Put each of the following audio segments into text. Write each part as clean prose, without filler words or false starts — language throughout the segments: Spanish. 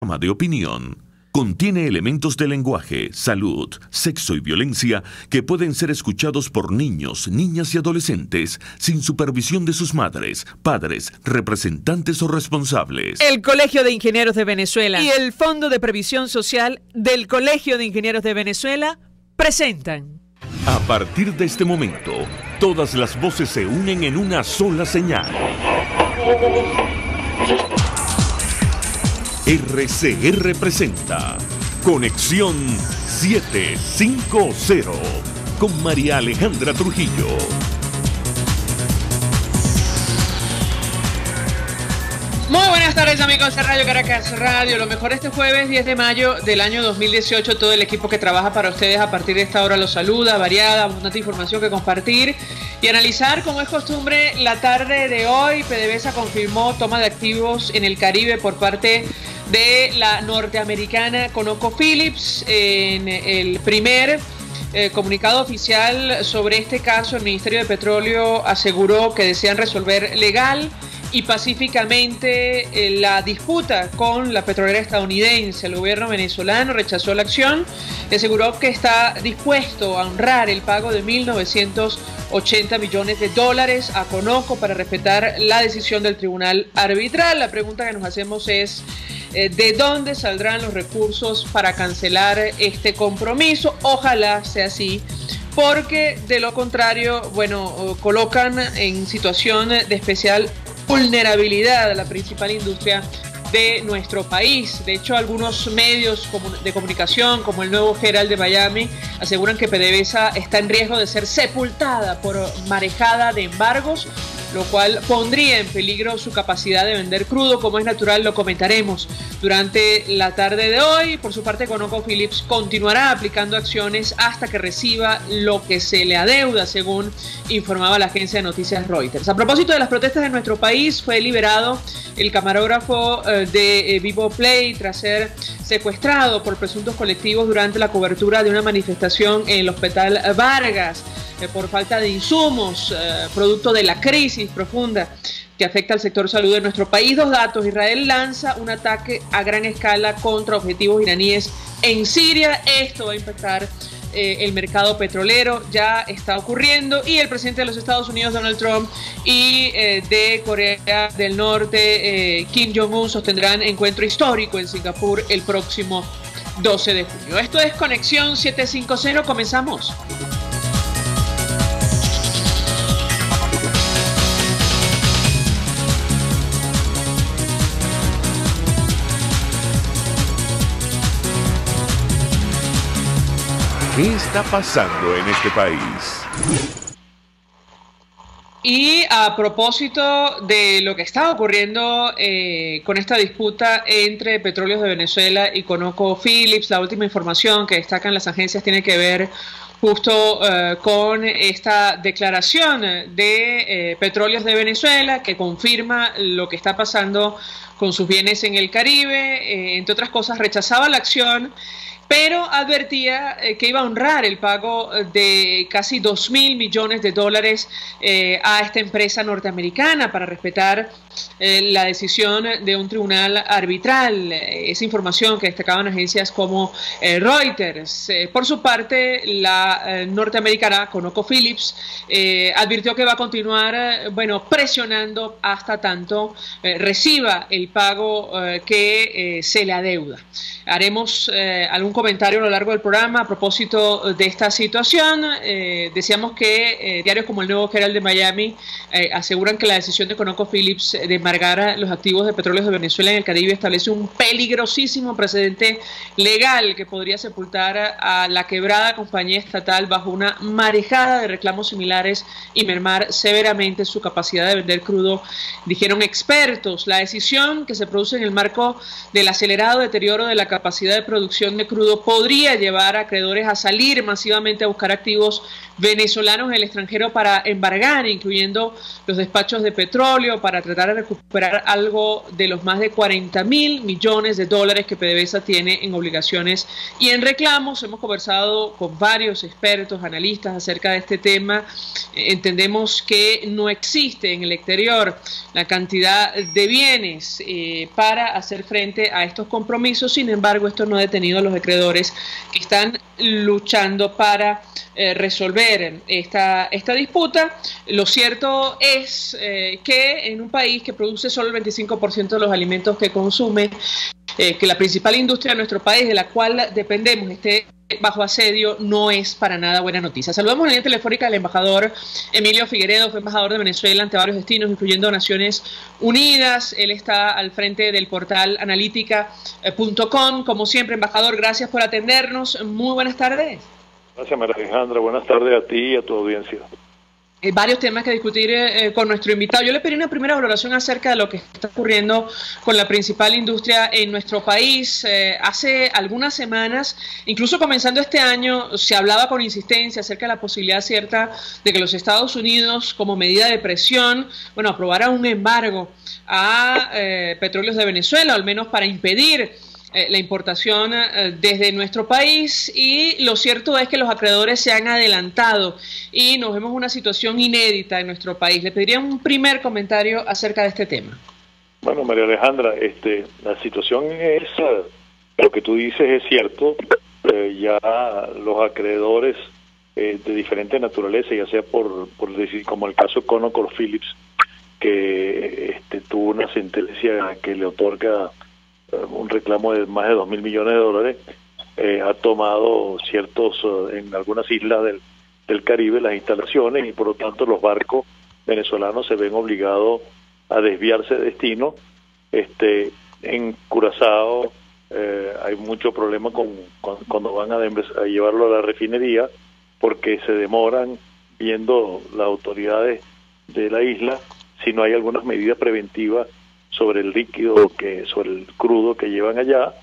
programa de opinión. Contiene elementos de lenguaje, salud, sexo y violencia que pueden ser escuchados por niños, niñas y adolescentes sin supervisión de sus madres, padres, representantes o responsables. El Colegio de Ingenieros de Venezuela y el Fondo de Previsión Social del Colegio de Ingenieros de Venezuela presentan. A partir de este momento, todas las voces se unen en una sola señal. RCR presenta Conexión 750 con María Alejandra Trujillo. Muy buenas tardes, amigos de Radio Caracas Radio. Lo mejor este jueves 10 de mayo del año 2018. Todo el equipo que trabaja para ustedes a partir de esta hora los saluda. Variada, abundante información que compartir y analizar, como es costumbre, la tarde de hoy. PDVSA confirmó toma de activos en el Caribe por parte de la norteamericana ConocoPhillips. En el primer comunicado oficial sobre este caso, el Ministerio de Petróleo aseguró que desean resolver legal y pacíficamente la disputa con la petrolera estadounidense. El gobierno venezolano rechazó la acción y aseguró que está dispuesto a honrar el pago de 1.980 millones de dólares a Conoco para respetar la decisión del tribunal arbitral. La pregunta que nos hacemos es ¿de dónde saldrán los recursos para cancelar este compromiso? Ojalá sea así, porque de lo contrario, bueno, colocan en situación de especial vulnerabilidad a la principal industria de nuestro país. De hecho, algunos medios de comunicación, como el Nuevo Herald de Miami, aseguran que PDVSA está en riesgo de ser sepultada por marejada de embargos, lo cual pondría en peligro su capacidad de vender crudo. Como es natural, lo comentaremos durante la tarde de hoy. Por su parte, ConocoPhillips continuará aplicando acciones hasta que reciba lo que se le adeuda, según informaba la agencia de noticias Reuters. A propósito de las protestas de nuestro país, fue liberado el camarógrafo de Vivo Play tras ser secuestrado por presuntos colectivos durante la cobertura de una manifestación en el Hospital Vargas por falta de insumos, producto de la crisis profunda que afecta al sector salud de nuestro país. Dos datos: Israel lanza un ataque a gran escala contra objetivos iraníes en Siria. Esto va a impactar el mercado petrolero, ya está ocurriendo. Y el presidente de los Estados Unidos, Donald Trump, y de Corea del Norte, Kim Jong-un, sostendrán encuentro histórico en Singapur el próximo 12 de junio. Esto es Conexión 750, comenzamos. ¿Qué está pasando en este país? Y a propósito de lo que está ocurriendo con esta disputa entre Petróleos de Venezuela y ConocoPhillips, la última información que destacan las agencias tiene que ver justo con esta declaración de Petróleos de Venezuela, que confirma lo que está pasando con sus bienes en el Caribe. Entre otras cosas, rechazaba la acción, pero advertía que iba a honrar el pago de casi 2.000 millones de dólares a esta empresa norteamericana para respetar la decisión de un tribunal arbitral. Esa información que destacaban agencias como Reuters. Por su parte, la norteamericana ConocoPhillips advirtió que va a continuar, presionando hasta tanto reciba el pago que se le adeuda. Haremos algún comentario a lo largo del programa a propósito de esta situación. Decíamos que diarios como el Nuevo Herald de Miami aseguran que la decisión de ConocoPhillips de embargar los activos de Petróleos de Venezuela en el Caribe establece un peligrosísimo precedente legal que podría sepultar a la quebrada compañía estatal bajo una marejada de reclamos similares y mermar severamente su capacidad de vender crudo, dijeron expertos. La decisión, que se produce en el marco del acelerado deterioro de la capacidad de producción de crudo podría llevar a acreedores a salir masivamente a buscar activos venezolanos en el extranjero para embargar, incluyendo los despachos de petróleo, para tratar de recuperar algo de los más de 40.000 millones de dólares que PDVSA tiene en obligaciones y en reclamos. Hemos conversado con varios expertos, analistas acerca de este tema. Entendemos que no existe en el exterior la cantidad de bienes para hacer frente a estos compromisos. Sin embargo, esto no ha detenido a los acreedores que están luchando para resolver esta disputa. Lo cierto es que en un país que produce solo el 25% de los alimentos que consume, que la principal industria de nuestro país, de la cual dependemos, esté bajo asedio, no es para nada buena noticia. Saludamos en la línea telefónica al embajador Emilio Figueredo, fue embajador de Venezuela ante varios destinos, incluyendo Naciones Unidas. Él está al frente del portal analítica.com. Como siempre, embajador, gracias por atendernos. Muy buenas tardes. Gracias, María Alejandra. Buenas tardes a ti y a tu audiencia. Varios temas que discutir con nuestro invitado. Yo le pedí una primera valoración acerca de lo que está ocurriendo con la principal industria en nuestro país. Hace algunas semanas, incluso comenzando este año, se hablaba con insistencia acerca de la posibilidad cierta de que los Estados Unidos, como medida de presión, aprobara un embargo a petróleos de Venezuela, o al menos para impedir la importación desde nuestro país, y lo cierto es que los acreedores se han adelantado y nos vemos una situación inédita en nuestro país. Le pediría un primer comentario acerca de este tema. Bueno, María Alejandra, la situación es, lo que tú dices es cierto. Ya los acreedores de diferente naturaleza, ya sea por decir, como el caso ConocoPhillips, que tuvo una sentencia que le otorga un reclamo de más de 2.000 millones de dólares, ha tomado en algunas islas del Caribe las instalaciones, y por lo tanto los barcos venezolanos se ven obligados a desviarse de destino. En Curazao hay mucho problema cuando van a llevarlo a la refinería, porque se demoran viendo las autoridades de la isla si no hay algunas medidas preventivas sobre el líquido, sobre el crudo que llevan allá.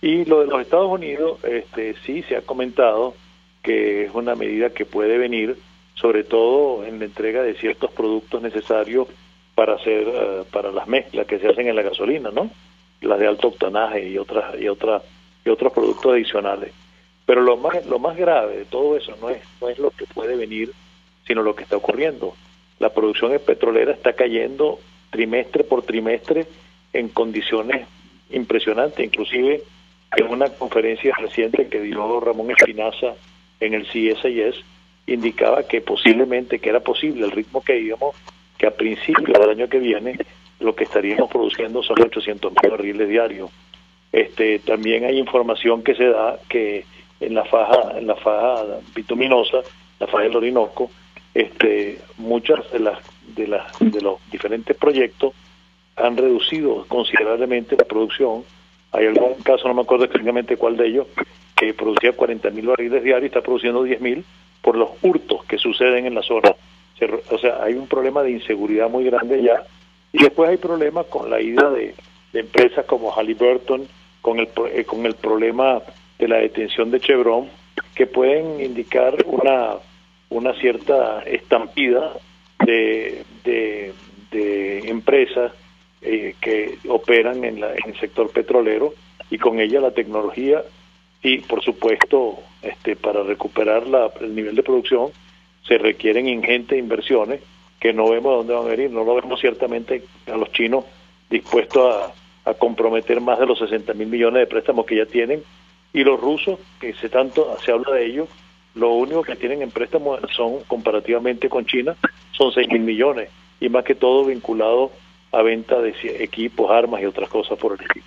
Y lo de los Estados Unidos, sí se ha comentado que es una medida que puede venir, sobre todo en la entrega de ciertos productos necesarios para hacer para las mezclas que se hacen en la gasolina, ¿no? Las de alto octanaje y otros productos adicionales. Pero lo más grave de todo eso no es lo que puede venir, sino lo que está ocurriendo. La producción petrolera está cayendo trimestre por trimestre en condiciones impresionantes. Inclusive en una conferencia reciente que dio Ramón Espinaza en el CSIS, indicaba que posiblemente, que era posible el ritmo que íbamos, que a principios del año que viene lo que estaríamos produciendo son 800.000 barriles diarios. También hay información que se da que en la faja bituminosa, la faja del Orinoco, muchas de los diferentes proyectos han reducido considerablemente la producción. Hay algún caso, no me acuerdo exactamente cuál de ellos, que producía 40.000 barriles diarios y está produciendo 10.000 por los hurtos que suceden en la zona. O sea, hay un problema de inseguridad muy grande ya. Y después hay problemas con la ida de empresas como Halliburton, con el problema de la detención de Chevron, que pueden indicar una cierta estampida de empresas que operan en el sector petrolero, y con ella la tecnología, y por supuesto para recuperar el nivel de producción se requieren ingentes inversiones que no vemos dónde van a venir. No lo vemos ciertamente a los chinos dispuestos a comprometer más de los 60.000 millones de préstamos que ya tienen, y los rusos, que se habla de ellos, lo único que tienen en préstamos son, comparativamente con China, son 6.000 millones, y más que todo vinculado a venta de equipos, armas y otras cosas por el estilo.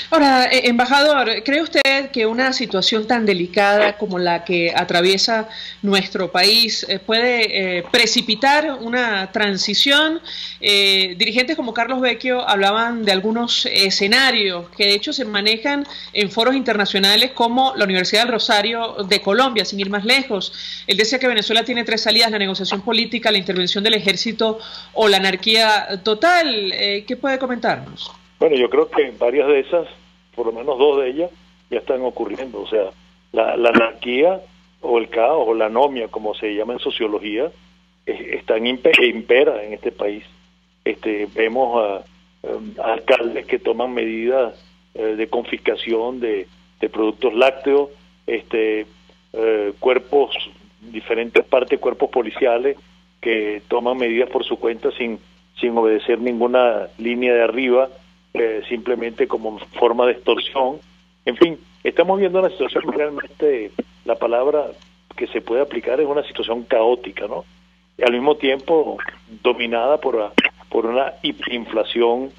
Ahora, embajador, ¿cree usted que una situación tan delicada como la que atraviesa nuestro país puede precipitar una transición? Dirigentes como Carlos Vecchio hablaban de algunos escenarios que de hecho se manejan en foros internacionales como la Universidad del Rosario de Colombia, sin ir más lejos. Él decía que Venezuela tiene 3 salidas: la negociación política, la intervención del ejército o la anarquía total. ¿Qué puede comentarnos? Bueno, yo creo que varias de esas por lo menos 2 de ellas ya están ocurriendo. O sea, la anarquía o el caos o la anomia, como se llama en sociología, impera en este país. Vemos a alcaldes que toman medidas de confiscación de productos lácteos, cuerpos, diferentes partes, cuerpos policiales que toman medidas por su cuenta sin obedecer ninguna línea de arriba, simplemente como forma de extorsión. En fin, estamos viendo una situación realmente, la palabra que se puede aplicar es una situación caótica, ¿no? Y al mismo tiempo dominada por una hiperinflación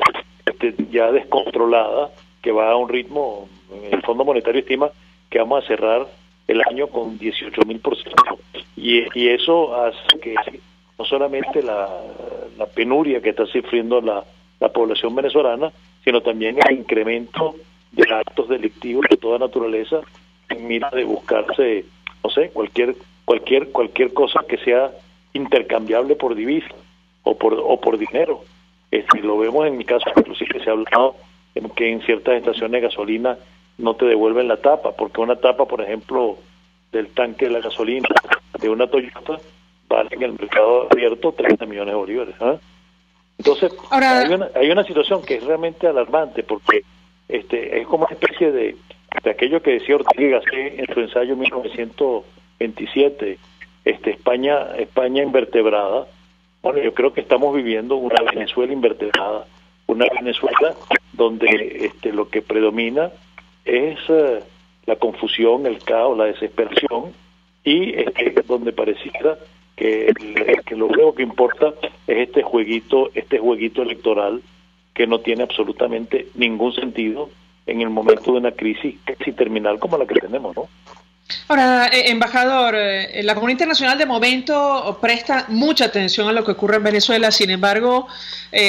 ya descontrolada, que va a un ritmo, el Fondo Monetario estima que vamos a cerrar el año con 18.000%, y eso hace que no solamente la penuria que está sufriendo la población venezolana, sino también el incremento de actos delictivos de toda naturaleza en mira de buscarse, no sé, cualquier cosa que sea intercambiable por divisa o por dinero. Lo vemos en mi caso, inclusive se ha hablado en que en ciertas estaciones de gasolina no te devuelven la tapa, porque una tapa, por ejemplo, del tanque de la gasolina de una Toyota vale en el mercado abierto 30 millones de bolívares. Entonces, ahora, hay una situación que es realmente alarmante, porque es como una especie de aquello que decía Ortega y Gasset en su ensayo 1927, España invertebrada. Bueno, yo creo que estamos viviendo una Venezuela invertebrada, una Venezuela donde lo que predomina es la confusión, el caos, la desesperación, y donde pareciera que lo único que importa es este jueguito electoral que no tiene absolutamente ningún sentido en el momento de una crisis casi terminal como la que tenemos, ¿no? Ahora, embajador, la comunidad internacional de momento presta mucha atención a lo que ocurre en Venezuela. Sin embargo,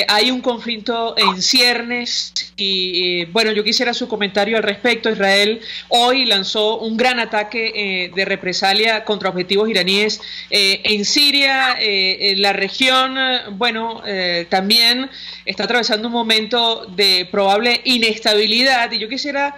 hay un conflicto en ciernes y, bueno, yo quisiera su comentario al respecto. Israel hoy lanzó un gran ataque de represalia contra objetivos iraníes en Siria. La región, también está atravesando un momento de probable inestabilidad, y yo quisiera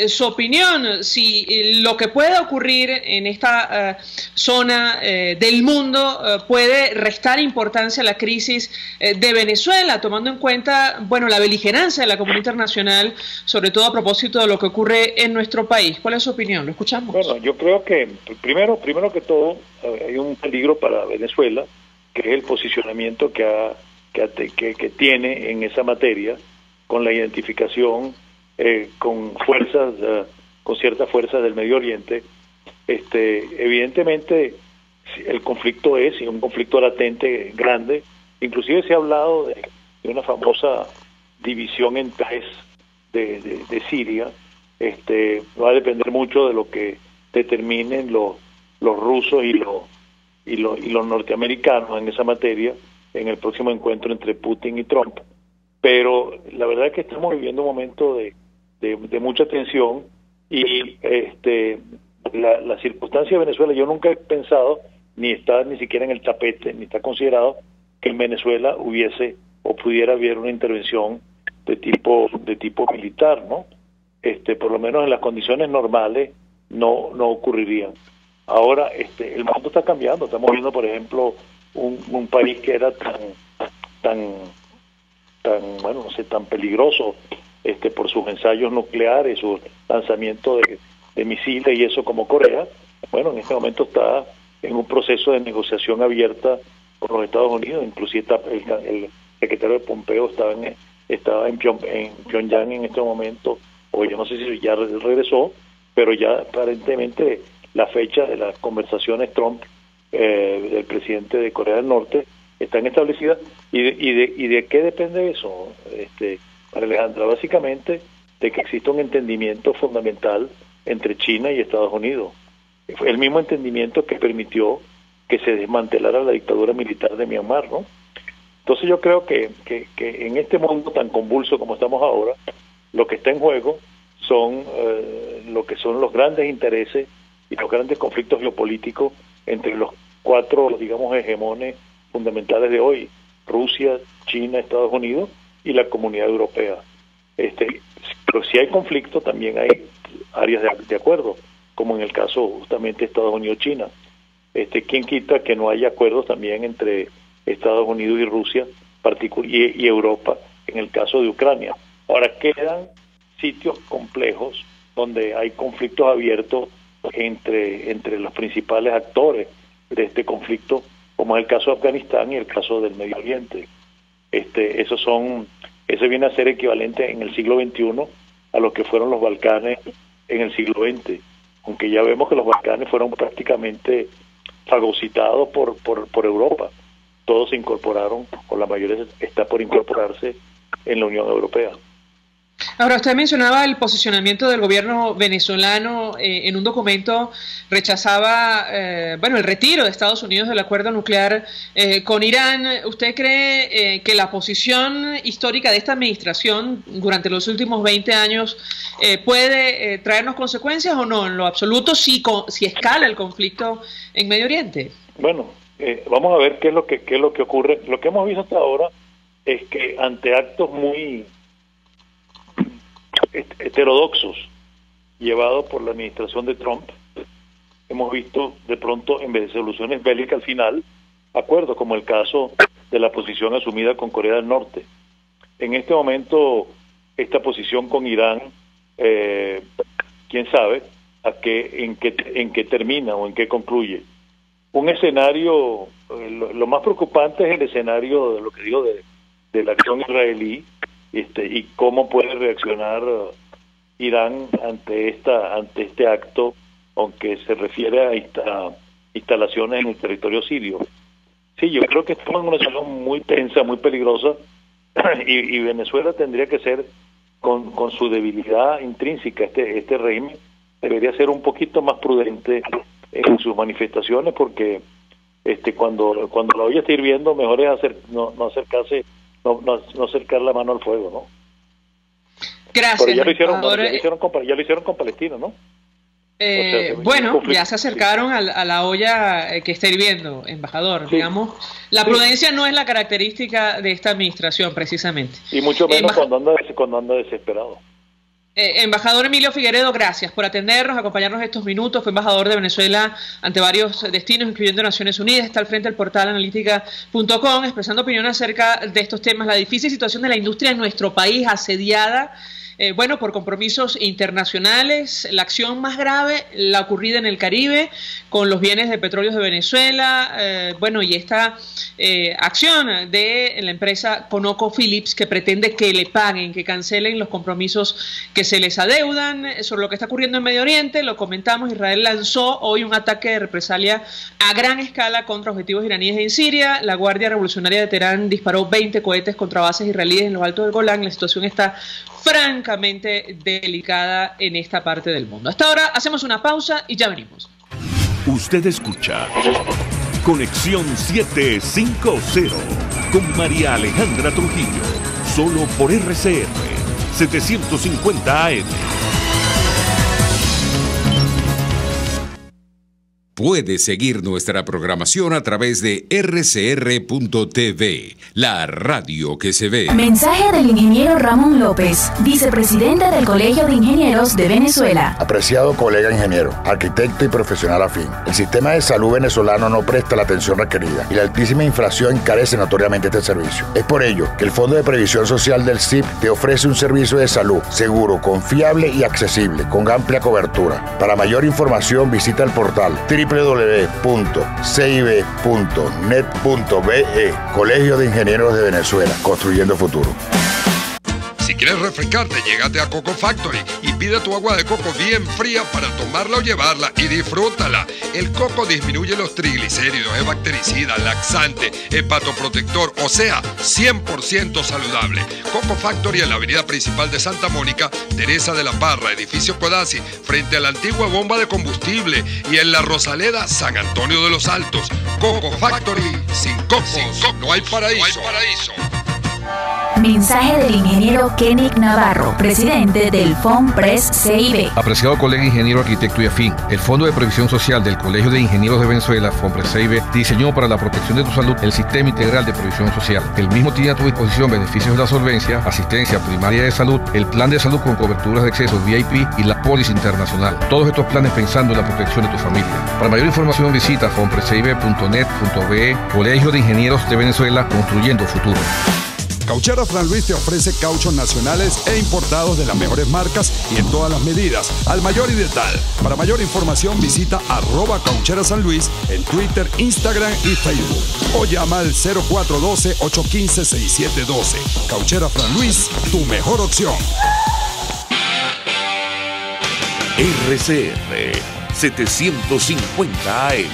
su opinión, si lo que pueda ocurrir en esta zona del mundo puede restar importancia a la crisis de Venezuela, tomando en cuenta, la beligerancia de la comunidad internacional, sobre todo a propósito de lo que ocurre en nuestro país. ¿Cuál es su opinión? ¿Lo escuchamos? Bueno, yo creo que primero que todo hay un peligro para Venezuela, que es el posicionamiento que tiene en esa materia, con la identificación con ciertas fuerzas del Medio Oriente. Evidentemente el conflicto es un conflicto latente grande. Inclusive se ha hablado de una famosa división en 3 de Siria. Va a depender mucho de lo que determinen los rusos y los norteamericanos en esa materia en el próximo encuentro entre Putin y Trump. Pero la verdad es que estamos viviendo un momento de mucha tensión, y la circunstancia de Venezuela, yo nunca he pensado, ni está ni siquiera en el tapete, ni está considerado que en Venezuela hubiese o pudiera haber una intervención de tipo militar, ¿no? Por lo menos en las condiciones normales no ocurrirían. Ahora el mundo está cambiando. Estamos viendo, por ejemplo, un país que era tan peligroso por sus ensayos nucleares, sus lanzamientos de misiles y eso, como Corea. Bueno, en este momento está en un proceso de negociación abierta con los Estados Unidos. Inclusive el secretario de Pompeo estaba en Pyongyang en este momento, o yo no sé si ya regresó, pero ya aparentemente la fecha de las conversaciones Trump del presidente de Corea del Norte están establecidas. ¿Y de qué depende eso, Alejandra? Básicamente de que exista un entendimiento fundamental entre China y Estados Unidos. Fue el mismo entendimiento que permitió que se desmantelara la dictadura militar de Myanmar, ¿no? Entonces yo creo que en este mundo tan convulso como estamos ahora, lo que está en juego son los grandes intereses y los grandes conflictos geopolíticos entre los 4, digamos, hegemones fundamentales de hoy: Rusia, China, Estados Unidos y la Comunidad Europea. Pero si hay conflicto, también hay áreas de acuerdo, como en el caso justamente de Estados Unidos-China. ¿Quién quita que no haya acuerdos también entre Estados Unidos y Rusia y Europa en el caso de Ucrania? Ahora, quedan sitios complejos donde hay conflictos abiertos entre los principales actores de este conflicto, como es el caso de Afganistán y el caso del Medio Oriente. Eso viene a ser equivalente en el siglo XXI a lo que fueron los Balcanes en el siglo XX, aunque ya vemos que los Balcanes fueron prácticamente fagocitados por Europa. Todos se incorporaron, o la mayoría está por incorporarse en la Unión Europea. Ahora, usted mencionaba el posicionamiento del gobierno venezolano. En un documento rechazaba el retiro de Estados Unidos del acuerdo nuclear con Irán. ¿Usted cree que la posición histórica de esta administración durante los últimos 20 años puede traernos consecuencias o no? En lo absoluto, si escala el conflicto en Medio Oriente. Bueno, vamos a ver qué es lo que ocurre. Lo que hemos visto hasta ahora es que ante actos muy heterodoxos llevados por la administración de Trump, hemos visto de pronto, en vez de soluciones bélicas al final, acuerdos, como el caso de la posición asumida con Corea del Norte. En este momento, esta posición con Irán, quién sabe en qué termina o en qué concluye. Un escenario, lo más preocupante es el escenario de lo que digo de la acción israelí, y cómo puede reaccionar Irán ante este acto, aunque se refiere a instalaciones en el territorio sirio. Sí, yo creo que estamos en una situación muy tensa, muy peligrosa, y Venezuela tendría que ser, con su debilidad intrínseca, este régimen debería ser un poquito más prudente en sus manifestaciones, porque cuando la olla está hirviendo, mejor es no acercar la mano al fuego, ¿no? Gracias. Pero ya lo hicieron con Palestina, ¿no? Ya se acercaron a la olla que está hirviendo, embajador. Sí. Digamos, la prudencia no es la característica de esta administración, precisamente. Y mucho menos cuando anda desesperado. Embajador Emilio Figueredo, gracias por atendernos, acompañarnos estos minutos. Fue embajador de Venezuela ante varios destinos, incluyendo Naciones Unidas. Está al frente del portal analítica.com, expresando opinión acerca de estos temas. La difícil situación de la industria en nuestro país, asediada por compromisos internacionales. La acción más grave, la ocurrida en el Caribe, con los bienes de petróleos de Venezuela, y esta acción de la empresa ConocoPhillips, que pretende que le paguen, que cancelen los compromisos que se les adeudan. Sobre lo que está ocurriendo en Medio Oriente, lo comentamos, Israel lanzó hoy un ataque de represalia a gran escala contra objetivos iraníes en Siria. La Guardia Revolucionaria de Teherán disparó 20 cohetes contra bases israelíes en los Altos del Golán. La situación está francamente delicada en esta parte del mundo. Hasta ahora hacemos una pausa y ya venimos. Usted escucha Conexión 750 con María Alejandra Trujillo, solo por RCR 750 AM. Puede seguir nuestra programación a través de rcr.tv, la radio que se ve. Mensaje del ingeniero Ramón López, vicepresidente del Colegio de Ingenieros de Venezuela. Apreciado colega ingeniero, arquitecto y profesional afín, el sistema de salud venezolano no presta la atención requerida y la altísima inflación encarece notoriamente este servicio. Es por ello que el Fondo de Previsión Social del CIP te ofrece un servicio de salud seguro, confiable y accesible, con amplia cobertura. Para mayor información visita el portal www.cib.net.be. Colegio de Ingenieros de Venezuela, construyendo futuro. Si quieres refrescarte, llégate a Coco Factory y pide tu agua de coco bien fría para tomarla o llevarla y disfrútala. El coco disminuye los triglicéridos, es bactericida, laxante, hepatoprotector, o sea, 100% saludable. Coco Factory en la avenida principal de Santa Mónica, Teresa de la Parra, edificio Codazzi, frente a la antigua bomba de combustible, y en la Rosaleda, San Antonio de los Altos. Coco Factory, sin cocos, no hay paraíso. Mensaje del ingeniero Kenick Navarro, presidente del FOMPRES CIB. Apreciado colega ingeniero, arquitecto y afín, el Fondo de Previsión Social del Colegio de Ingenieros de Venezuela, FOMPRES CIB, diseñó para la protección de tu salud el Sistema Integral de Previsión Social. El mismo tiene a tu disposición beneficios de la solvencia, asistencia primaria de salud, el plan de salud con coberturas de acceso VIP y la póliza internacional. Todos estos planes pensando en la protección de tu familia. Para mayor información visita fomprescibe.net.be. Colegio de Ingenieros de Venezuela, construyendo futuro. Cauchera Fran Luis te ofrece cauchos nacionales e importados de las mejores marcas y en todas las medidas, al mayor y de tal. Para mayor información visita @Cauchera San Luis en Twitter, Instagram y Facebook. O llama al 0412-815-6712. Cauchera Fran Luis, tu mejor opción. RCR 750 AM.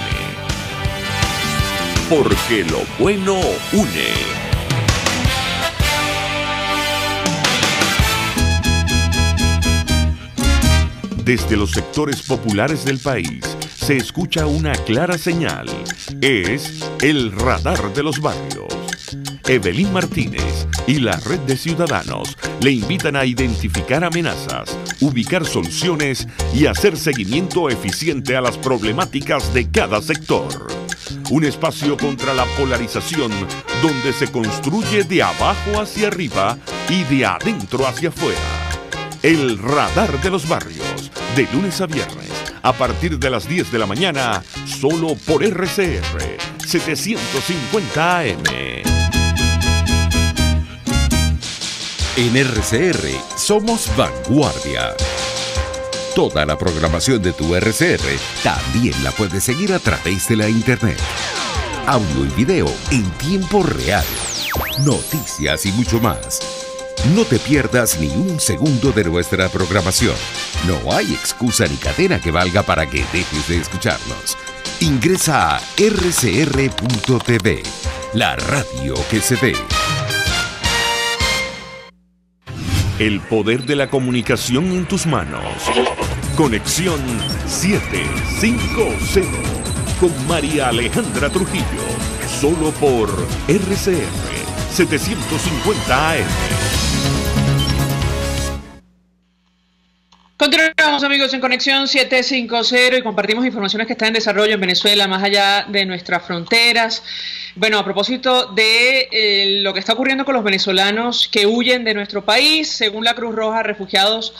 Porque lo bueno une. Desde los sectores populares del país se escucha una clara señal. Es el radar de los barrios. Evelyn Martínez y la Red de Ciudadanos le invitan a identificar amenazas, ubicar soluciones y hacer seguimiento eficiente a las problemáticas de cada sector. Un espacio contra la polarización donde se construye de abajo hacia arriba y de adentro hacia afuera. El radar de los barrios, de lunes a viernes, a partir de las 10 de la mañana, solo por RCR 750 AM. En RCR somos vanguardia. Toda la programación de tu RCR también la puedes seguir a través de la internet. Audio y video en tiempo real. Noticias y mucho más. No te pierdas ni un segundo de nuestra programación. No hay excusa ni cadena que valga para que dejes de escucharnos. Ingresa a rcr.tv, la radio que se ve. El poder de la comunicación en tus manos. Conexión 750 con María Alejandra Trujillo. Solo por RCR 750 AM. Continuamos, amigos, en Conexión 750 y compartimos informaciones que están en desarrollo en Venezuela, más allá de nuestras fronteras. Bueno, a propósito de lo que está ocurriendo con los venezolanos que huyen de nuestro país, según la Cruz Roja, refugiados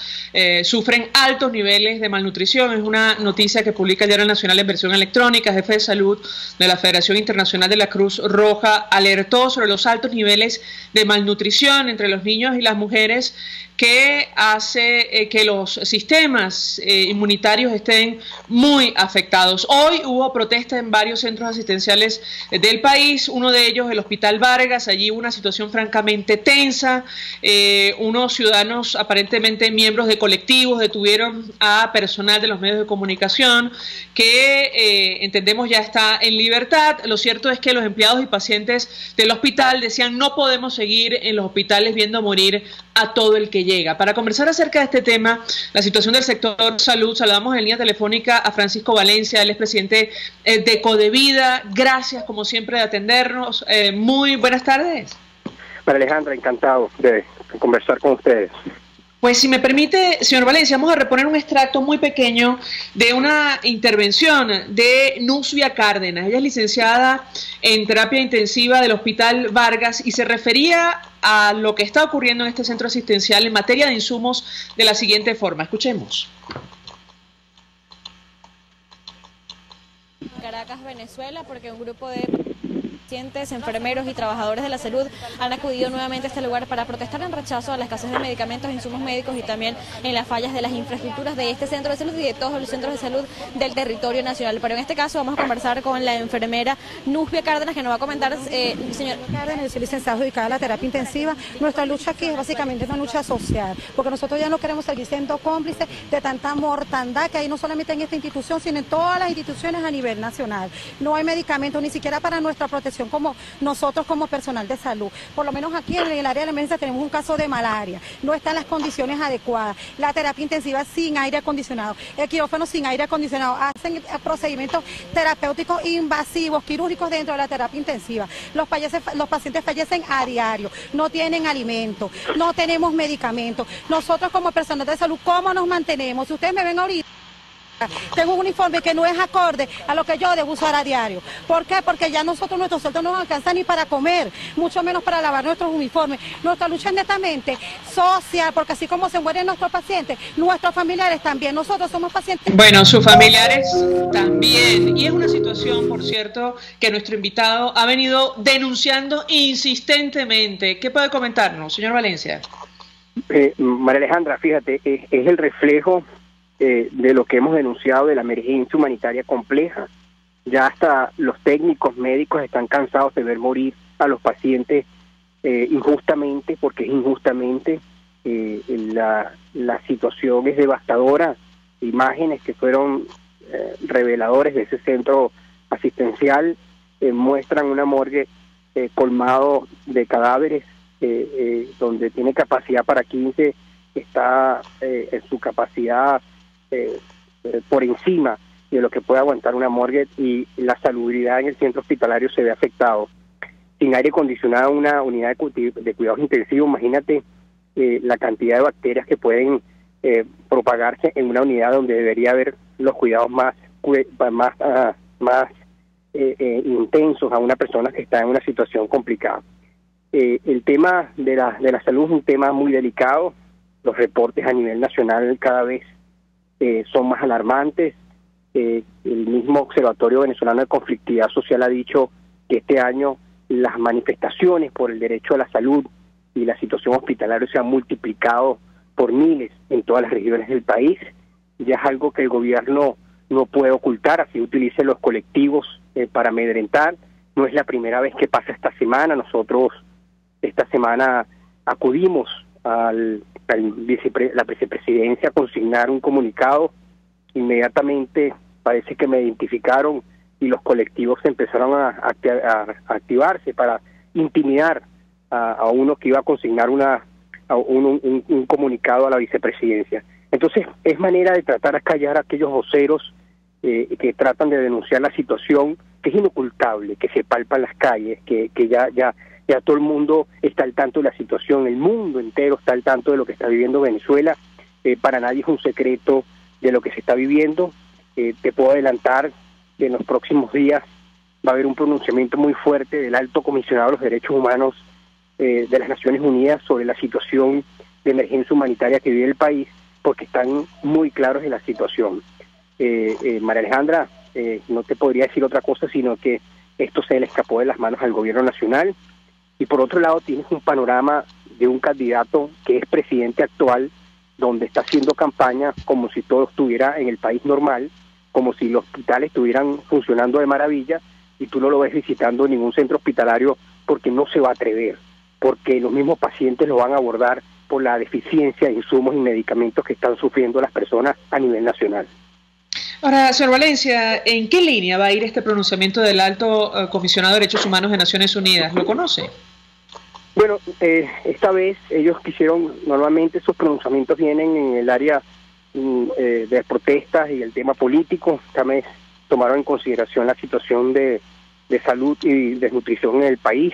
sufren altos niveles de malnutrición. Es una noticia que publica el Diario Nacional en versión electrónica. El jefe de salud de la Federación Internacional de la Cruz Roja alertó sobre los altos niveles de malnutrición entre los niños y las mujeres, que hace que los sistemas inmunitarios estén muy afectados. Hoy hubo protesta en varios centros asistenciales del país, uno de ellos el Hospital Vargas. Allí hubo una situación francamente tensa. Unos ciudadanos, aparentemente miembros de colectivos, detuvieron a personal de los medios de comunicación que entendemos ya está en libertad. Lo cierto es que los empleados y pacientes del hospital decían: no podemos seguir en los hospitales viendo morir a todo el que llega. Para conversar acerca de este tema, la situación del sector salud, saludamos en línea telefónica a Francisco Valencia. Él es presidente de Codevida. Gracias, como siempre, de atendernos. Muy buenas tardes. María Alejandra, encantado de conversar con ustedes. Pues si me permite, señor Valencia, vamos a reponer un extracto muy pequeño de una intervención de Nusvia Cárdenas. Ella es licenciada en terapia intensiva del Hospital Vargas y se refería a lo que está ocurriendo en este centro asistencial en materia de insumos de la siguiente forma. Escuchemos. Caracas, Venezuela, porque un grupo de pacientes, enfermeros y trabajadores de la salud han acudido nuevamente a este lugar para protestar en rechazo a la escasez de medicamentos e insumos médicos y también en las fallas de las infraestructuras de este centro de salud y de todos los centros de salud del territorio nacional. Pero en este caso vamos a conversar con la enfermera Nusvia Cárdenas, que nos va a comentar, señor Cárdenas. Yo soy licenciada dedicada a la terapia intensiva. Nuestra lucha aquí es básicamente una lucha social, porque nosotros ya no queremos seguir siendo cómplices de tanta mortandad que hay no solamente en esta institución, sino en todas las instituciones a nivel nacional. No hay medicamentos ni siquiera para nuestra protección situación como nosotros como personal de salud. Por lo menos aquí en el área de la emergencia tenemos un caso de malaria, no están las condiciones adecuadas, la terapia intensiva sin aire acondicionado, el quirófano sin aire acondicionado, hacen procedimientos terapéuticos invasivos, quirúrgicos dentro de la terapia intensiva. Los pacientes fallecen a diario, no tienen alimento, no tenemos medicamentos. Nosotros como personal de salud, ¿cómo nos mantenemos? Si ustedes me ven ahorita, tengo un uniforme que no es acorde a lo que yo debo usar a diario. ¿Por qué? Porque ya nuestros sueldos no nos alcanzan ni para comer, mucho menos para lavar nuestros uniformes. Nuestra lucha es netamente social, porque así como se mueren nuestros pacientes, nuestros familiares también. Nosotros somos pacientes. Bueno, sus familiares también. Y es una situación, por cierto, que nuestro invitado ha venido denunciando insistentemente. ¿Qué puede comentarnos, señor Valencia? María Alejandra, fíjate, es el reflejo de lo que hemos denunciado de la emergencia humanitaria compleja. Ya hasta los técnicos médicos están cansados de ver morir a los pacientes injustamente, porque es injustamente. La situación es devastadora. Imágenes que fueron reveladores de ese centro asistencial muestran una morgue colmado de cadáveres, donde tiene capacidad para 15, está en su capacidad por encima de lo que puede aguantar una morgue, y la salubridad en el centro hospitalario se ve afectado. Sin aire acondicionado, una unidad de cuidados intensivos, imagínate la cantidad de bacterias que pueden propagarse en una unidad donde debería haber los cuidados más intensos a una persona que está en una situación complicada. El tema de la salud es un tema muy delicado. Los reportes a nivel nacional cada vez son más alarmantes. El mismo Observatorio Venezolano de Conflictividad Social ha dicho que este año las manifestaciones por el derecho a la salud y la situación hospitalaria se han multiplicado por miles en todas las regiones del país. Ya es algo que el gobierno no puede ocultar, así utilice los colectivos para amedrentar. No es la primera vez que pasa esta semana. Nosotros esta semana acudimos a la vicepresidencia a consignar un comunicado. Inmediatamente parece que me identificaron y los colectivos empezaron a activarse para intimidar a uno que iba a consignar un comunicado a la vicepresidencia. Entonces es manera de tratar de callar a aquellos voceros que tratan de denunciar la situación, que es inocultable, que se palpa en las calles, que ya todo el mundo está al tanto de la situación, el mundo entero está al tanto de lo que está viviendo Venezuela. Para nadie es un secreto de lo que se está viviendo. Te puedo adelantar que en los próximos días va a haber un pronunciamiento muy fuerte del Alto Comisionado de los Derechos Humanos de las Naciones Unidas sobre la situación de emergencia humanitaria que vive el país, porque están muy claros en la situación. María Alejandra, no te podría decir otra cosa, sino que esto se le escapó de las manos al gobierno nacional. Y por otro lado tienes un panorama de un candidato que es presidente actual, donde está haciendo campaña como si todo estuviera en el país normal, como si los hospitales estuvieran funcionando de maravilla, y tú no lo ves visitando ningún centro hospitalario porque no se va a atrever, porque los mismos pacientes lo van a abordar por la deficiencia de insumos y medicamentos que están sufriendo las personas a nivel nacional. Ahora, señor Valencia, ¿en qué línea va a ir este pronunciamiento del Alto Comisionado de Derechos Humanos de Naciones Unidas? ¿Lo conoce? Bueno, esta vez ellos quisieron, normalmente esos pronunciamientos vienen en el área de protestas y el tema político. Esta vez tomaron en consideración la situación de salud y desnutrición en el país.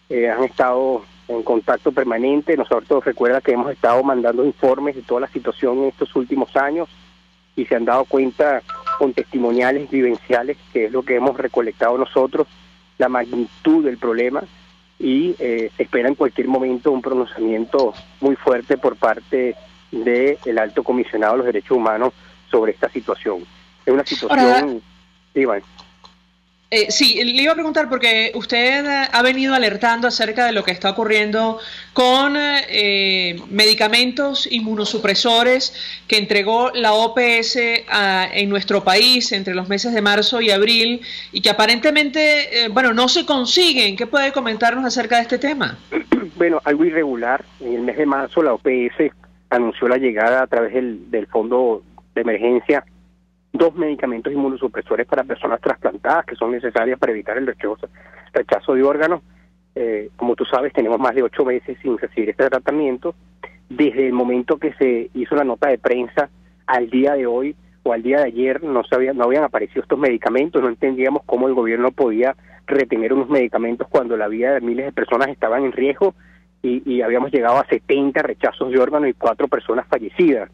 Han estado en contacto permanente. Nosotros recuerda que hemos estado mandando informes de toda la situación en estos últimos años, y se han dado cuenta con testimoniales vivenciales, que es lo que hemos recolectado nosotros, la magnitud del problema, y se espera en cualquier momento un pronunciamiento muy fuerte por parte del Alto Comisionado de los Derechos Humanos sobre esta situación. Es una situación... Sí, bueno. Sí, le iba a preguntar porque usted ha venido alertando acerca de lo que está ocurriendo con medicamentos inmunosupresores que entregó la OPS en nuestro país entre los meses de marzo y abril, y que aparentemente, no se consiguen. ¿Qué puede comentarnos acerca de este tema? Bueno, algo irregular. En el mes de marzo la OPS anunció la llegada a través del Fondo de Emergencia 2 medicamentos inmunosupresores para personas trasplantadas que son necesarias para evitar el rechazo rechazo de órganos. Como tú sabes, tenemos más de 8 meses sin recibir este tratamiento. Desde el momento que se hizo la nota de prensa al día de hoy o al día de ayer no habían aparecido estos medicamentos. No entendíamos cómo el gobierno podía retener unos medicamentos cuando la vida de miles de personas estaban en riesgo y habíamos llegado a 70 rechazos de órganos y 4 personas fallecidas.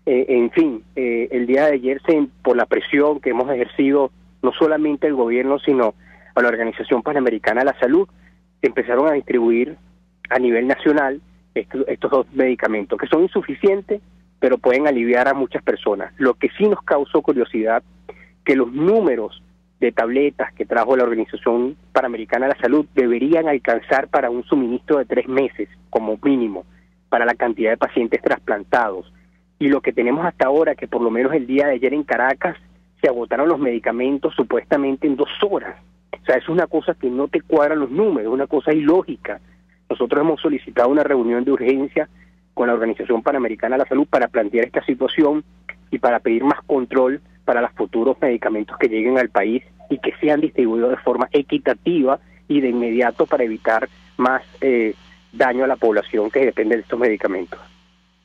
En fin, el día de ayer, por la presión que hemos ejercido, no solamente el gobierno, sino a la Organización Panamericana de la Salud, empezaron a distribuir a nivel nacional estos 2 medicamentos, que son insuficientes, pero pueden aliviar a muchas personas. Lo que sí nos causó curiosidad, que los números de tabletas que trajo la Organización Panamericana de la Salud deberían alcanzar para un suministro de 3 meses, como mínimo, para la cantidad de pacientes trasplantados. Y lo que tenemos hasta ahora, que por lo menos el día de ayer en Caracas, se agotaron los medicamentos supuestamente en 2 horas. O sea, es una cosa que no te cuadran los números, es una cosa ilógica. Nosotros hemos solicitado una reunión de urgencia con la Organización Panamericana de la Salud para plantear esta situación y para pedir más control para los futuros medicamentos que lleguen al país y que sean distribuidos de forma equitativa y de inmediato para evitar más daño a la población que depende de estos medicamentos.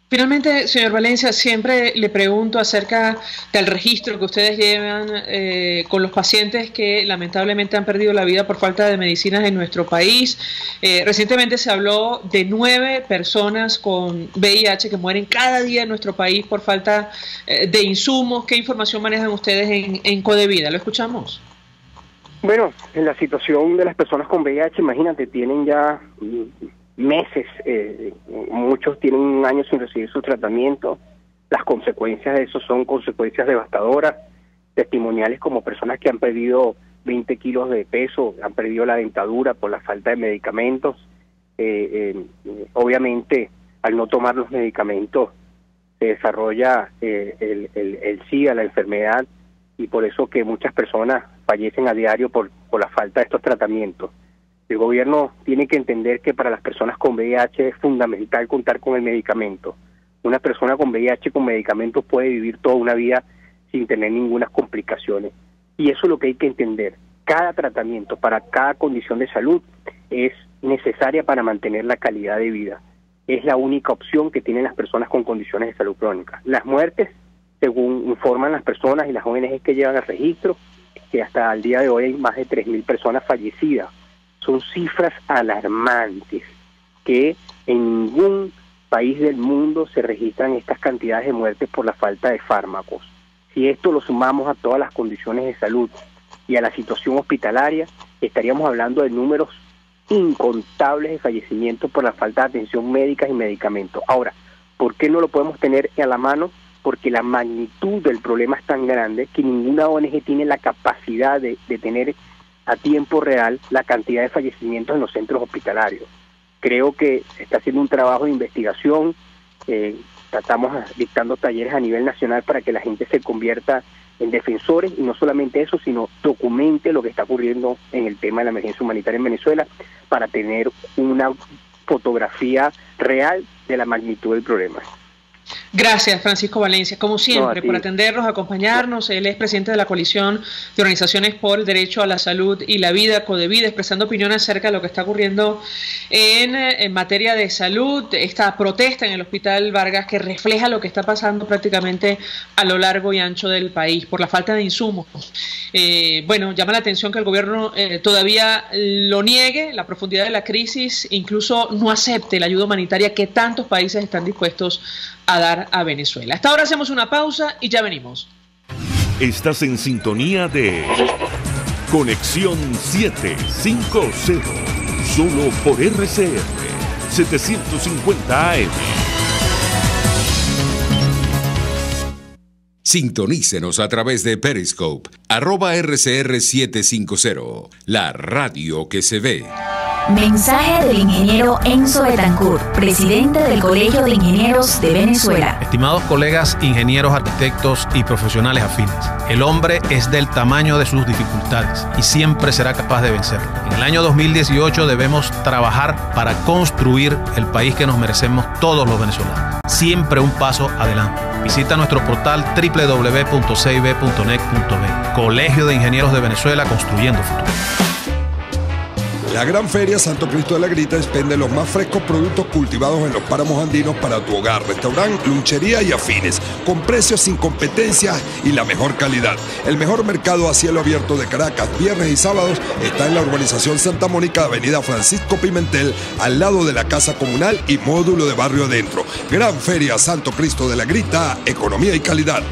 Finalmente, señor Valencia, siempre le pregunto acerca del registro que ustedes llevan con los pacientes que lamentablemente han perdido la vida por falta de medicinas en nuestro país. Recientemente se habló de 9 personas con VIH que mueren cada día en nuestro país por falta de insumos. ¿Qué información manejan ustedes en Codevida? ¿Lo escuchamos? Bueno, en la situación de las personas con VIH, imagínate, tienen ya meses, muchos tienen 1 año sin recibir su tratamiento. Las consecuencias de eso son consecuencias devastadoras, testimoniales como personas que han perdido 20 kilos de peso, han perdido la dentadura por la falta de medicamentos. Obviamente, al no tomar los medicamentos, se desarrolla el SIDA, la enfermedad, y por eso que muchas personas fallecen a diario por la falta de estos tratamientos. El gobierno tiene que entender que para las personas con VIH es fundamental contar con el medicamento. Una persona con VIH con medicamentos puede vivir toda una vida sin tener ninguna complicaciones. Y eso es lo que hay que entender. Cada tratamiento para cada condición de salud es necesaria para mantener la calidad de vida. Es la única opción que tienen las personas con condiciones de salud crónica. Las muertes, según informan las personas y las ONG que llevan el registro, que hasta el día de hoy hay más de 3.000 personas fallecidas. Son cifras alarmantes que en ningún país del mundo se registran estas cantidades de muertes por la falta de fármacos. Si esto lo sumamos a todas las condiciones de salud y a la situación hospitalaria, estaríamos hablando de números incontables de fallecimientos por la falta de atención médica y medicamentos. Ahora, ¿por qué no lo podemos tener a la mano? Porque la magnitud del problema es tan grande que ninguna ONG tiene la capacidad de tener a tiempo real la cantidad de fallecimientos en los centros hospitalarios. Creo que se está haciendo un trabajo de investigación, estamos dictando talleres a nivel nacional para que la gente se convierta en defensores, y no solamente eso, sino documente lo que está ocurriendo en el tema de la emergencia humanitaria en Venezuela para tener una fotografía real de la magnitud del problema. Gracias, Francisco Valencia, como siempre, por atendernos, acompañarnos. Él es presidente de la Coalición de Organizaciones por el Derecho a la Salud y la Vida, Codevida, expresando opinión acerca de lo que está ocurriendo en materia de salud, esta protesta en el Hospital Vargas que refleja lo que está pasando prácticamente a lo largo y ancho del país por la falta de insumos. Bueno, llama la atención que el gobierno todavía lo niegue, la profundidad de la crisis, incluso no acepte la ayuda humanitaria que tantos países están dispuestos a dar a Venezuela. Hasta ahora hacemos una pausa y ya venimos. Estás en sintonía de Conexión 750, solo por RCR 750 AM. Sintonícenos a través de Periscope, @RCR750, la radio que se ve. Mensaje del ingeniero Enzo Betancourt, presidente del Colegio de Ingenieros de Venezuela. Estimados colegas ingenieros, arquitectos y profesionales afines, el hombre es del tamaño de sus dificultades y siempre será capaz de vencerlo. En el año 2018 debemos trabajar para construir el país que nos merecemos todos los venezolanos. Siempre un paso adelante. Visita nuestro portal www.cib.net.be. Colegio de Ingenieros de Venezuela, construyendo futuro. La Gran Feria Santo Cristo de la Grita expende los más frescos productos cultivados en los páramos andinos para tu hogar, restaurante, lunchería y afines, con precios sin competencia y la mejor calidad. El mejor mercado a cielo abierto de Caracas, viernes y sábados, está en la urbanización Santa Mónica, avenida Francisco Pimentel, al lado de la Casa Comunal y módulo de Barrio Adentro. Gran Feria Santo Cristo de la Grita, economía y calidad.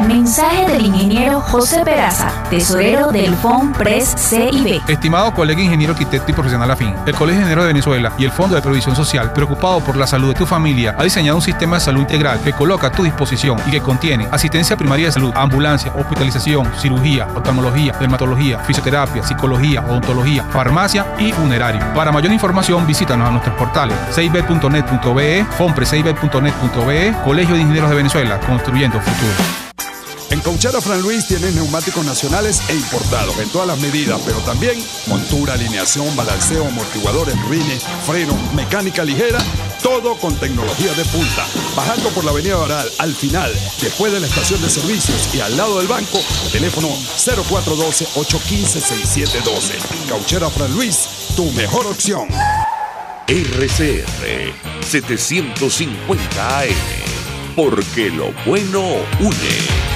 Mensaje del ingeniero José Peraza, tesorero del FONPRES CIB. Estimado colega ingeniero, arquitecto y profesional afín, el Colegio de Ingenieros de Venezuela y el Fondo de Previsión Social, preocupado por la salud de tu familia, ha diseñado un sistema de salud integral que coloca a tu disposición y que contiene asistencia primaria de salud, ambulancia, hospitalización, cirugía, oftalmología, dermatología, fisioterapia, psicología, odontología, farmacia y funerario. Para mayor información, visítanos a nuestros portales cib.net.be, fonprescib.net.be, Colegio de Ingenieros de Venezuela, construyendo futuro. En Cauchera Fran Luis tienes neumáticos nacionales e importados en todas las medidas, pero también montura, alineación, balanceo, amortiguadores, rines, frenos, mecánica ligera, todo con tecnología de punta. Bajando por la avenida Baral, al final, después de la estación de servicios y al lado del banco, teléfono 0412-815-6712. Cauchera Fran Luis, tu mejor opción. RCR 750 AM, porque lo bueno une.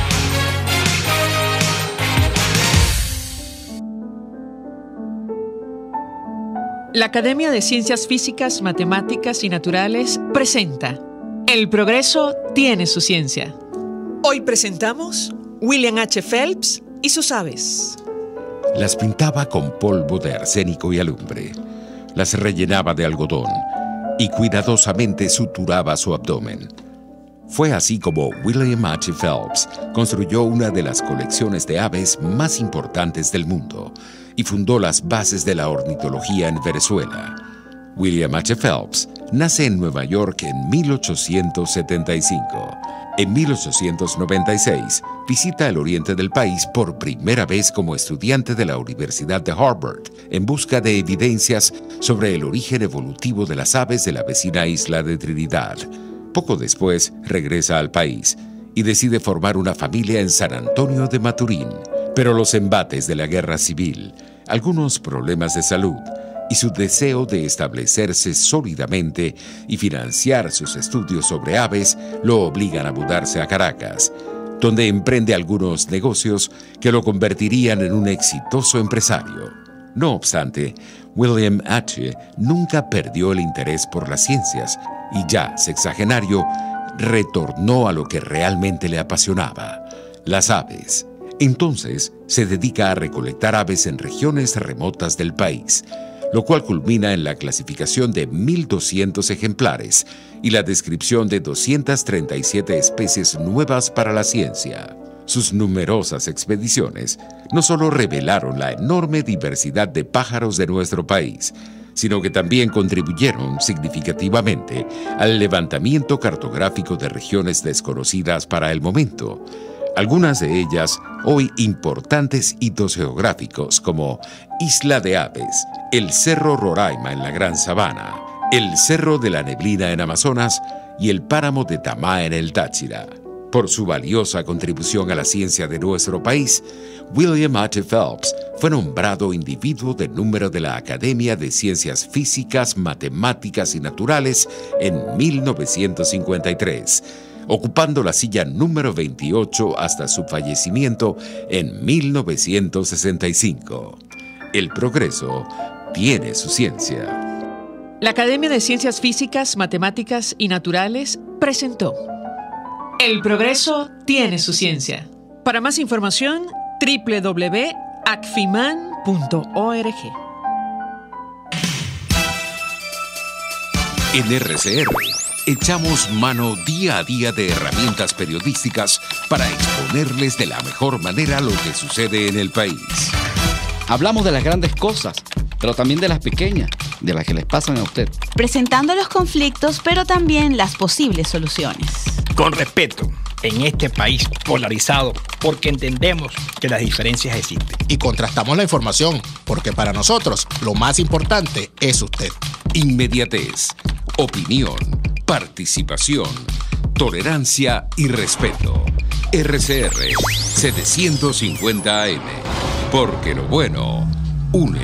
La Academia de Ciencias Físicas, Matemáticas y Naturales presenta El progreso tiene su ciencia. Hoy presentamos William H. Phelps y sus aves. Las pintaba con polvo de arsénico y alumbre, las rellenaba de algodón y cuidadosamente suturaba su abdomen. Fue así como William H. Phelps construyó una de las colecciones de aves más importantes del mundo y fundó las bases de la ornitología en Venezuela. William H. Phelps nace en Nueva York en 1875. En 1896 visita el oriente del país por primera vez como estudiante de la Universidad de Harvard en busca de evidencias sobre el origen evolutivo de las aves de la vecina isla de Trinidad. Poco después regresa al país y decide formar una familia en San Antonio de Maturín. Pero los embates de la guerra civil, algunos problemas de salud y su deseo de establecerse sólidamente y financiar sus estudios sobre aves lo obligan a mudarse a Caracas, donde emprende algunos negocios que lo convertirían en un exitoso empresario. No obstante, William H. nunca perdió el interés por las ciencias y ya sexagenario retornó a lo que realmente le apasionaba, las aves. Entonces se dedica a recolectar aves en regiones remotas del país, lo cual culmina en la clasificación de 1.200 ejemplares y la descripción de 237 especies nuevas para la ciencia. Sus numerosas expediciones no solo revelaron la enorme diversidad de pájaros de nuestro país, sino que también contribuyeron significativamente al levantamiento cartográfico de regiones desconocidas para el momento. Algunas de ellas hoy importantes hitos geográficos como Isla de Aves, el Cerro Roraima en la Gran Sabana, el Cerro de la Neblina en Amazonas y el Páramo de Tamá en el Táchira. Por su valiosa contribución a la ciencia de nuestro país, William H. Phelps fue nombrado individuo de número de la Academia de Ciencias Físicas, Matemáticas y Naturales en 1953, ocupando la silla número 28 hasta su fallecimiento en 1965. El progreso tiene su ciencia. La Academia de Ciencias Físicas, Matemáticas y Naturales presentó El progreso tiene su ciencia. Para más información, www.acfiman.org. En RCR echamos mano día a día de herramientas periodísticas para exponerles de la mejor manera lo que sucede en el país. Hablamos de las grandes cosas, pero también de las pequeñas, de las que les pasan a usted. Presentando los conflictos, pero también las posibles soluciones. Con respeto, en este país polarizado, porque entendemos que las diferencias existen. Y contrastamos la información, porque para nosotros lo más importante es usted. Inmediatez, opinión, participación, tolerancia y respeto. RCR 750 AM, porque lo bueno une.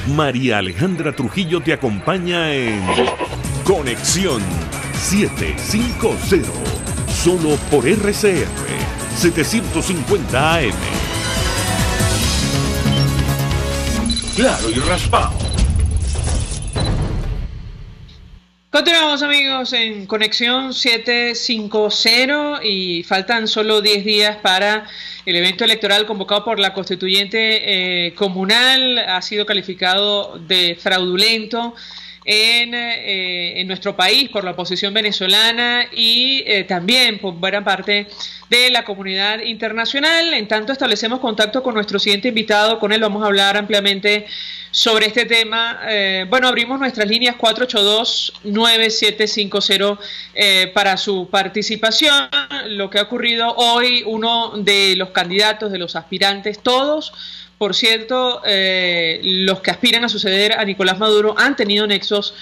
María Alejandra Trujillo te acompaña en Conexión 750, solo por RCR 750 AM. Claro y raspado. Continuamos, amigos, en Conexión 750 y faltan solo 10 días para el evento electoral convocado por la constituyente comunal. Ha sido calificado de fraudulento en nuestro país por la oposición venezolana y también por buena parte de la comunidad internacional. En tanto, establecemos contacto con nuestro siguiente invitado. Con él vamos a hablar ampliamente sobre este tema. Bueno, abrimos nuestras líneas 482-9750 para su participación. Lo que ha ocurrido hoy, uno de los candidatos, de los aspirantes, todos, por cierto, los que aspiran a suceder a Nicolás Maduro han tenido nexos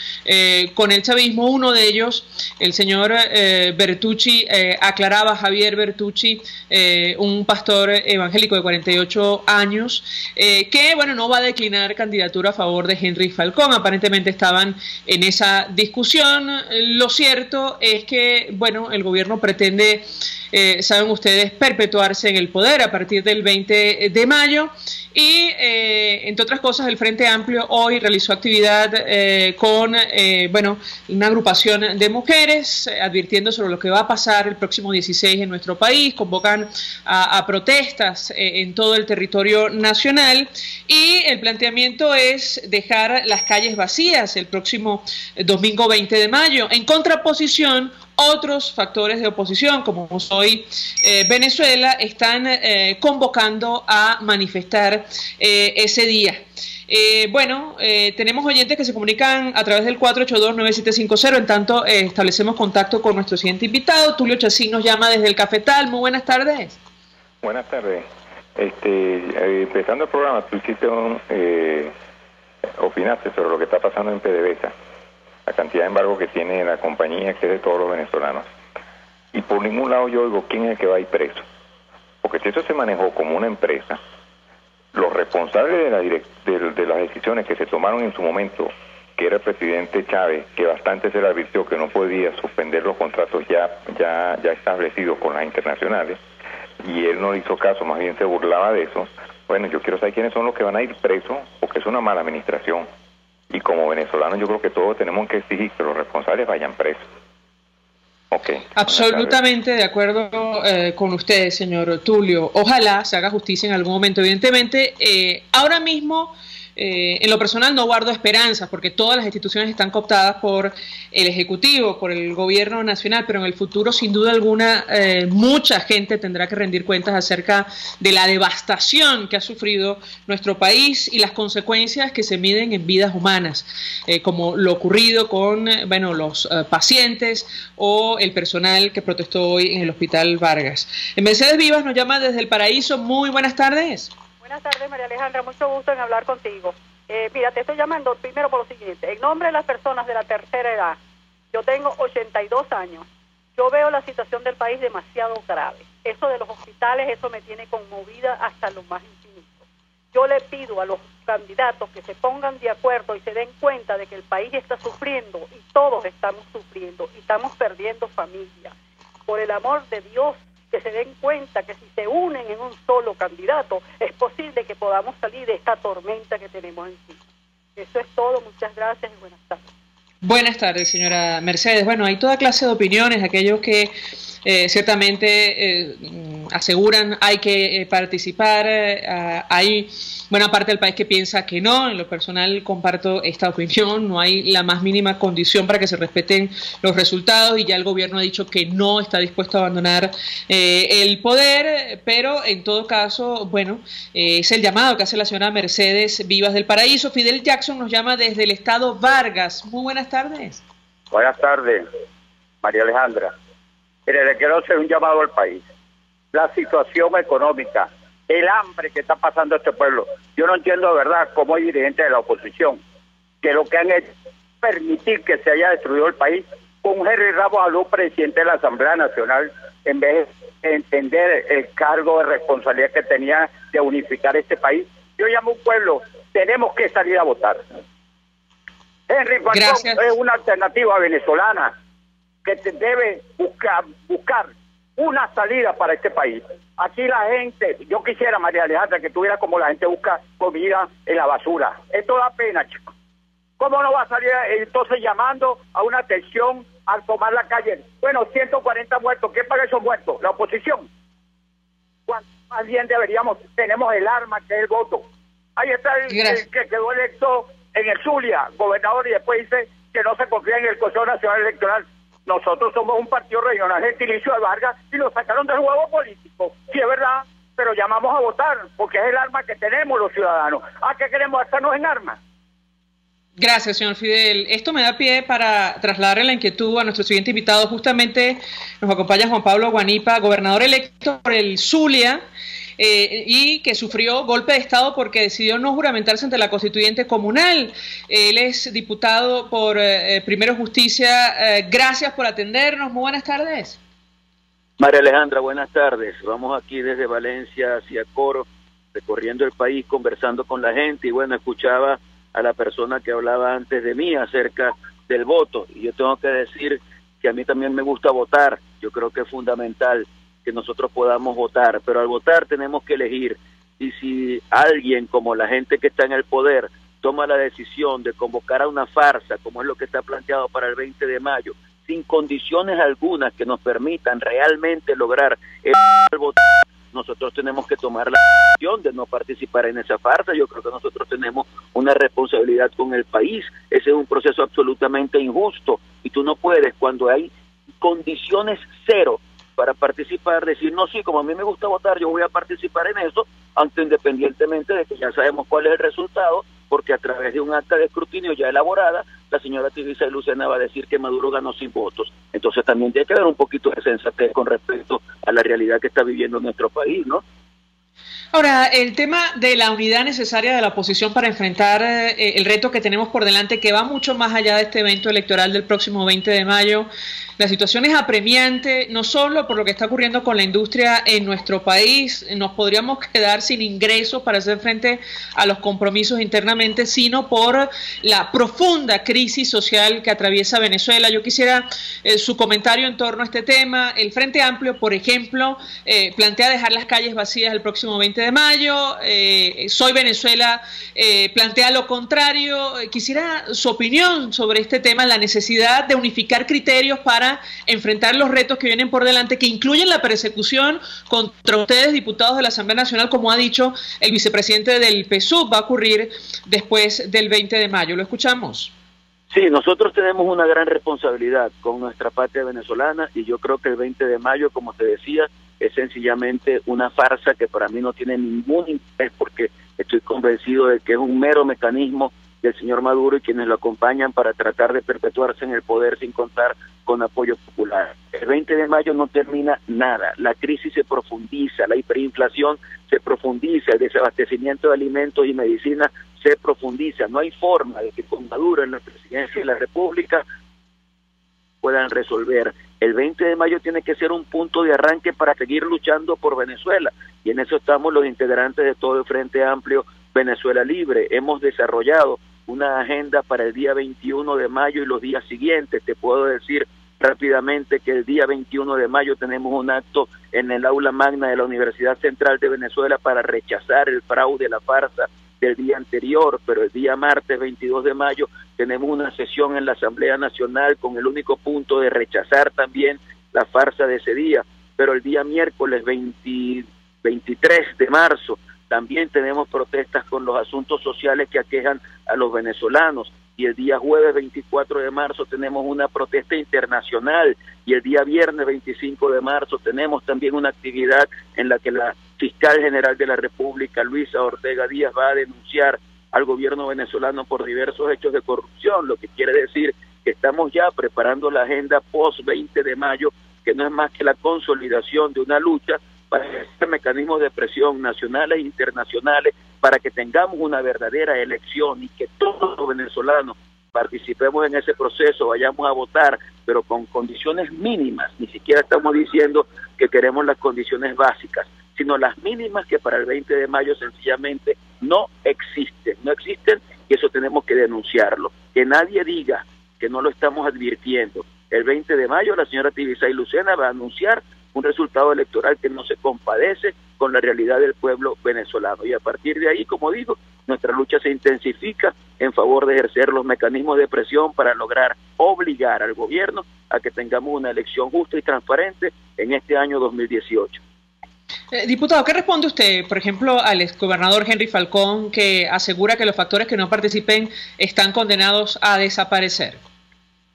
con el chavismo. Uno de ellos, el señor Bertucci, aclaraba Javier Bertucci, un pastor evangélico de 48 años, que bueno, no va a declinar candidatura a favor de Henry Falcón. Aparentemente estaban en esa discusión. Lo cierto es que bueno, el gobierno pretende, saben ustedes, perpetuarse en el poder a partir del 20 de mayo. Y, entre otras cosas, el Frente Amplio hoy realizó actividad con bueno, una agrupación de mujeres, advirtiendo sobre lo que va a pasar el próximo 16 en nuestro país. Convocan a protestas en todo el territorio nacional y el planteamiento es dejar las calles vacías el próximo domingo 20 de mayo. En contraposición, otros factores de oposición, como hoy Venezuela, están convocando a manifestar ese día. Bueno, tenemos oyentes que se comunican a través del 482-9750. En tanto, establecemos contacto con nuestro siguiente invitado. Tulio Chacín nos llama desde el Cafetal. Muy buenas tardes. Buenas tardes. Empezando el programa, tú hiciste opinaste sobre lo que está pasando en PDVSA, la cantidad de embargo que tiene la compañía, que es de todos los venezolanos. Y por ningún lado yo oigo quién es el que va a ir preso. Porque si eso se manejó como una empresa, los responsables de las decisiones que se tomaron en su momento, que era el presidente Chávez, que bastante se le advirtió que no podía suspender los contratos ya establecidos con las internacionales, y él no hizo caso, más bien se burlaba de eso. Bueno, yo quiero saber quiénes son los que van a ir presos, porque es una mala administración. Y como venezolanos yo creo que todos tenemos que exigir que los responsables vayan presos. Okay. Absolutamente de acuerdo con usted, señor Tulio. Ojalá se haga justicia en algún momento. Evidentemente, ahora mismo, en lo personal no guardo esperanzas, porque todas las instituciones están cooptadas por el Ejecutivo, por el Gobierno Nacional, pero en el futuro, sin duda alguna, mucha gente tendrá que rendir cuentas acerca de la devastación que ha sufrido nuestro país y las consecuencias que se miden en vidas humanas, como lo ocurrido con bueno, los pacientes o el personal que protestó hoy en el Hospital Vargas. Mercedes Vivas nos llama desde El Paraíso. Muy buenas tardes. Buenas tardes, María Alejandra, mucho gusto en hablar contigo. Mira, te estoy llamando primero por lo siguiente. En nombre de las personas de la tercera edad, yo tengo 82 años. Yo veo la situación del país demasiado grave. Eso de los hospitales, eso me tiene conmovida hasta lo más infinito. Yo le pido a los candidatos que se pongan de acuerdo y se den cuenta de que el país está sufriendo y todos estamos sufriendo y estamos perdiendo familia. Por el amor de Dios, que se den cuenta que si se unen en un solo candidato, es posible que podamos salir de esta tormenta que tenemos encima. Eso es todo, muchas gracias y buenas tardes. Buenas tardes, señora Mercedes. Bueno, hay toda clase de opiniones, aquellos que ciertamente aseguran hay que participar, hay buena parte del país que piensa que no. En lo personal comparto esta opinión, no hay la más mínima condición para que se respeten los resultados y ya el gobierno ha dicho que no está dispuesto a abandonar el poder, pero en todo caso, bueno, es el llamado que hace la señora Mercedes Vivas del Paraíso. Fidel Jackson nos llama desde el estado Vargas. Muy buenas tardes. Buenas tardes, María Alejandra. Mire, le quiero hacer un llamado al país. La situación económica, el hambre que está pasando este pueblo. Yo no entiendo de verdad cómo hay dirigentes de la oposición que lo que han hecho es permitir que se haya destruido el país con Henry Ramos Alú, presidente de la Asamblea Nacional, en vez de entender el cargo de responsabilidad que tenía de unificar este país. Yo llamo a un pueblo, tenemos que salir a votar. Henry Falcón es una alternativa venezolana que debe buscar una salida para este país. Aquí la gente, yo quisiera, María Alejandra, que tuviera como la gente busca comida en la basura. Esto da pena, chicos. ¿Cómo no va a salir entonces llamando a una atención al tomar la calle? Bueno, 140 muertos. ¿Quién paga esos muertos? La oposición. Más bien tenemos el arma que es el voto. Ahí está el que quedó electo en el Zulia, gobernador, y después dice que no se confía en el Consejo Nacional Electoral. Nosotros somos un partido regional gentilicio de Vargas y lo sacaron del juego político. Sí, es verdad, pero llamamos a votar porque es el arma que tenemos los ciudadanos. ¿A qué queremos gastarnos en armas? Gracias, señor Fidel. Esto me da pie para trasladarle la inquietud a nuestro siguiente invitado. Justamente nos acompaña Juan Pablo Guanipa, gobernador electo por el Zulia, y que sufrió golpe de Estado porque decidió no juramentarse ante la constituyente comunal. Él es diputado por Primero Justicia. Gracias por atendernos. Muy buenas tardes. María Alejandra, buenas tardes. Vamos aquí desde Valencia hacia Coro, recorriendo el país, conversando con la gente, y bueno, escuchaba a la persona que hablaba antes de mí acerca del voto, y yo tengo que decir que a mí también me gusta votar. Yo creo que es fundamental que nosotros podamos votar, pero al votar tenemos que elegir, y si alguien como la gente que está en el poder toma la decisión de convocar a una farsa, como es lo que está planteado para el 20 de mayo, sin condiciones algunas que nos permitan realmente lograr el voto, nosotros tenemos que tomar la decisión de no participar en esa farsa. Yo creo que nosotros tenemos una responsabilidad con el país. Ese es un proceso absolutamente injusto, y tú no puedes, cuando hay condiciones cero para participar, decir, no, sí, como a mí me gusta votar, yo voy a participar en eso, aunque independientemente de que ya sabemos cuál es el resultado, porque a través de un acta de escrutinio ya elaborada, la señora Tivisa y Lucena va a decir que Maduro ganó sin votos. Entonces también tiene que haber un poquito de sensatez con respecto a la realidad que está viviendo nuestro país, ¿no? Ahora, el tema de la unidad necesaria de la oposición para enfrentar el reto que tenemos por delante, que va mucho más allá de este evento electoral del próximo 20 de mayo, la situación es apremiante, no solo por lo que está ocurriendo con la industria en nuestro país, nos podríamos quedar sin ingresos para hacer frente a los compromisos internamente, sino por la profunda crisis social que atraviesa Venezuela. Yo quisiera su comentario en torno a este tema. El Frente Amplio, por ejemplo, plantea dejar las calles vacías el próximo 20 de mayo. Soy Venezuela plantea lo contrario. Quisiera su opinión sobre este tema, la necesidad de unificar criterios para enfrentar los retos que vienen por delante, que incluyen la persecución contra ustedes, diputados de la Asamblea Nacional, como ha dicho el vicepresidente del PSUV, va a ocurrir después del 20 de mayo. ¿Lo escuchamos? Sí, nosotros tenemos una gran responsabilidad con nuestra patria venezolana, y yo creo que el 20 de mayo, como te decía, es sencillamente una farsa que para mí no tiene ningún interés, porque estoy convencido de que es un mero mecanismo del señor Maduro y quienes lo acompañan para tratar de perpetuarse en el poder sin contar con apoyo popular. El 20 de mayo no termina nada, la crisis se profundiza, la hiperinflación se profundiza, el desabastecimiento de alimentos y medicinas se profundiza. No hay forma de que con Maduro en la presidencia de la República puedan resolver. El 20 de mayo tiene que ser un punto de arranque para seguir luchando por Venezuela, y en eso estamos los integrantes de todo el Frente Amplio Venezuela Libre. Hemos desarrollado una agenda para el día 21 de mayo y los días siguientes. Te puedo decir rápidamente que el día 21 de mayo tenemos un acto en el aula magna de la Universidad Central de Venezuela para rechazar el fraude, la farsa del día anterior, pero el día martes 22 de mayo tenemos una sesión en la Asamblea Nacional con el único punto de rechazar también la farsa de ese día. Pero el día miércoles 23 de marzo también tenemos protestas con los asuntos sociales que aquejan a los venezolanos, y el día jueves 24 de marzo tenemos una protesta internacional, y el día viernes 25 de marzo tenemos también una actividad en la que la fiscal general de la República, Luisa Ortega Díaz, va a denunciar al gobierno venezolano por diversos hechos de corrupción, lo que quiere decir que estamos ya preparando la agenda post 20 de mayo, que no es más que la consolidación de una lucha para hacer mecanismos de presión nacionales e internacionales para que tengamos una verdadera elección y que todos los venezolanos participemos en ese proceso, vayamos a votar, pero con condiciones mínimas. Ni siquiera estamos diciendo que queremos las condiciones básicas, sino las mínimas que para el 20 de mayo sencillamente no existen, y eso tenemos que denunciarlo. Que nadie diga que no lo estamos advirtiendo. El 20 de mayo la señora Tibisay Lucena va a anunciar un resultado electoral que no se compadece con la realidad del pueblo venezolano. Y a partir de ahí, como digo, nuestra lucha se intensifica en favor de ejercer los mecanismos de presión para lograr obligar al gobierno a que tengamos una elección justa y transparente en este año 2018. Diputado, ¿qué responde usted, por ejemplo, al exgobernador Henry Falcón, que asegura que los factores que no participen están condenados a desaparecer?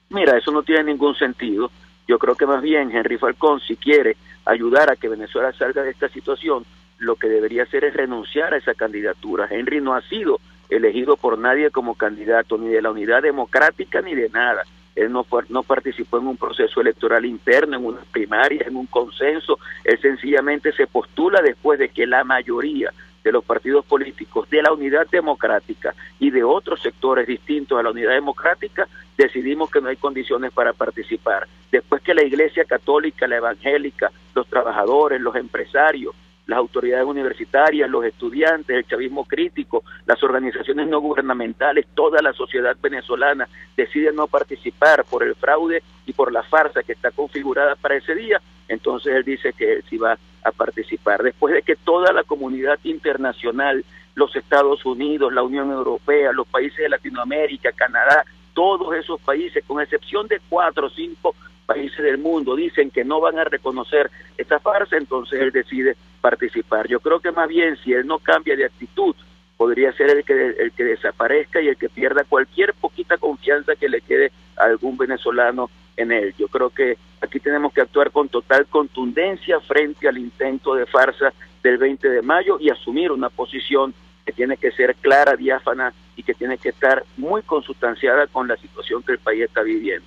Mira, eso no tiene ningún sentido. Yo creo que más bien Henry Falcón, si quiere ayudar a que Venezuela salga de esta situación, lo que debería hacer es renunciar a esa candidatura. Henry no ha sido elegido por nadie como candidato, ni de la Unidad Democrática, ni de nada. Él no participó en un proceso electoral interno, en una primaria, en un consenso. Él sencillamente se postula después de que la mayoría de los partidos políticos de la Unidad Democrática y de otros sectores distintos a la Unidad Democrática decidimos que no hay condiciones para participar. Después que la Iglesia Católica, la Evangélica, los trabajadores, los empresarios, las autoridades universitarias, los estudiantes, el chavismo crítico, las organizaciones no gubernamentales, toda la sociedad venezolana decide no participar por el fraude y por la farsa que está configurada para ese día, entonces él dice que él sí va a participar. Después de que toda la comunidad internacional, los Estados Unidos, la Unión Europea, los países de Latinoamérica, Canadá, todos esos países, con excepción de 4 o 5 países del mundo, dicen que no van a reconocer esta farsa, entonces él decide participar. Yo creo que más bien, si él no cambia de actitud, podría ser el que desaparezca y el que pierda cualquier poquita confianza que le quede a algún venezolano en él. Yo creo que aquí tenemos que actuar con total contundencia frente al intento de farsa del 20 de mayo y asumir una posición que tiene que ser clara, diáfana y que tiene que estar muy consustanciada con la situación que el país está viviendo.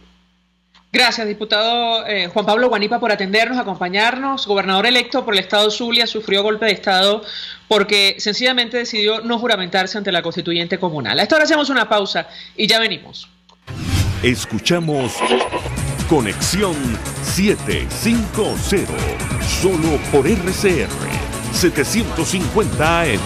Gracias, diputado Juan Pablo Guanipa, por atendernos, acompañarnos. Gobernador electo por el estado Zulia, sufrió golpe de estado porque sencillamente decidió no juramentarse ante la constituyente comunal. A esta hora hacemos una pausa y ya venimos. Escuchamos Conexión 750, solo por RCR 750 AM.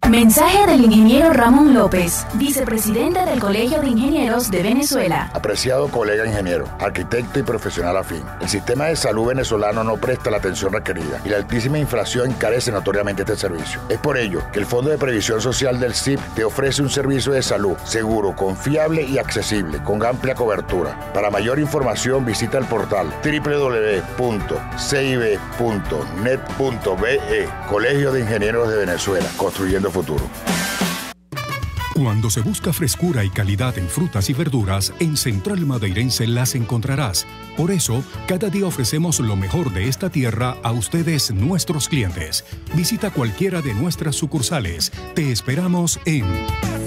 Mensaje del ingeniero Ramón López, vicepresidente del Colegio de Ingenieros de Venezuela. Apreciado colega ingeniero, arquitecto y profesional afín, el sistema de salud venezolano no presta la atención requerida y la altísima inflación encarece notoriamente este servicio. Es por ello que el Fondo de Previsión Social del CIP te ofrece un servicio de salud seguro, confiable y accesible, con amplia cobertura. Para mayor información visita el portal www.cib.net.be. Colegio de Ingenieros de Venezuela, construyendo futuro. Cuando se busca frescura y calidad en frutas y verduras, en Central Madeirense las encontrarás. Por eso, cada día ofrecemos lo mejor de esta tierra a ustedes, nuestros clientes. Visita cualquiera de nuestras sucursales. Te esperamos en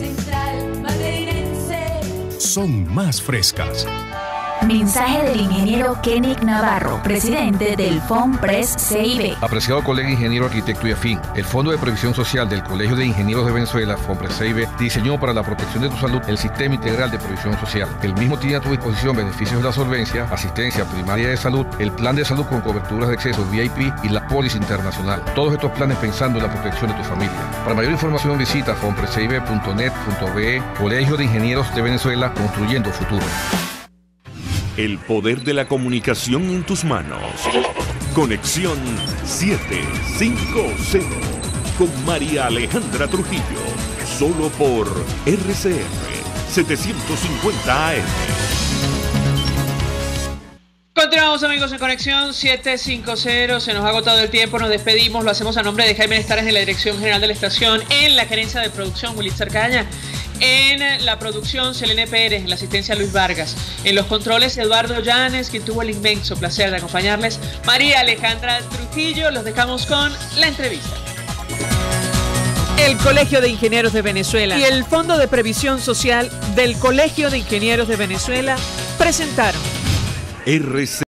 Central Madeirense. Son más frescas. Mensaje del ingeniero Kenneth Navarro, presidente del FONPRES CIB. Apreciado colega ingeniero, arquitecto y afín, el Fondo de Previsión Social del Colegio de Ingenieros de Venezuela, FONPRES CIB, diseñó para la protección de tu salud el Sistema Integral de Previsión Social. El mismo tiene a tu disposición beneficios de la solvencia, asistencia primaria de salud, el plan de salud con coberturas de acceso VIP y la póliza internacional. Todos estos planes pensando en la protección de tu familia. Para mayor información visita fonprescib.net.be. Colegio de Ingenieros de Venezuela, construyendo futuro. El poder de la comunicación en tus manos. Conexión 750 con María Alejandra Trujillo. Solo por RCR 750 AM. Continuamos, amigos, en Conexión 750. Se nos ha agotado el tiempo, nos despedimos. Lo hacemos a nombre de Jaime Estares en la dirección general de la estación, en la gerencia de producción Wilitzer Caña, en la producción Selene Pérez, en la asistencia Luis Vargas, en los controles Eduardo Llanes, quien tuvo el inmenso placer de acompañarles, María Alejandra Trujillo. Los dejamos con la entrevista. El Colegio de Ingenieros de Venezuela y el Fondo de Previsión Social del Colegio de Ingenieros de Venezuela presentaron RC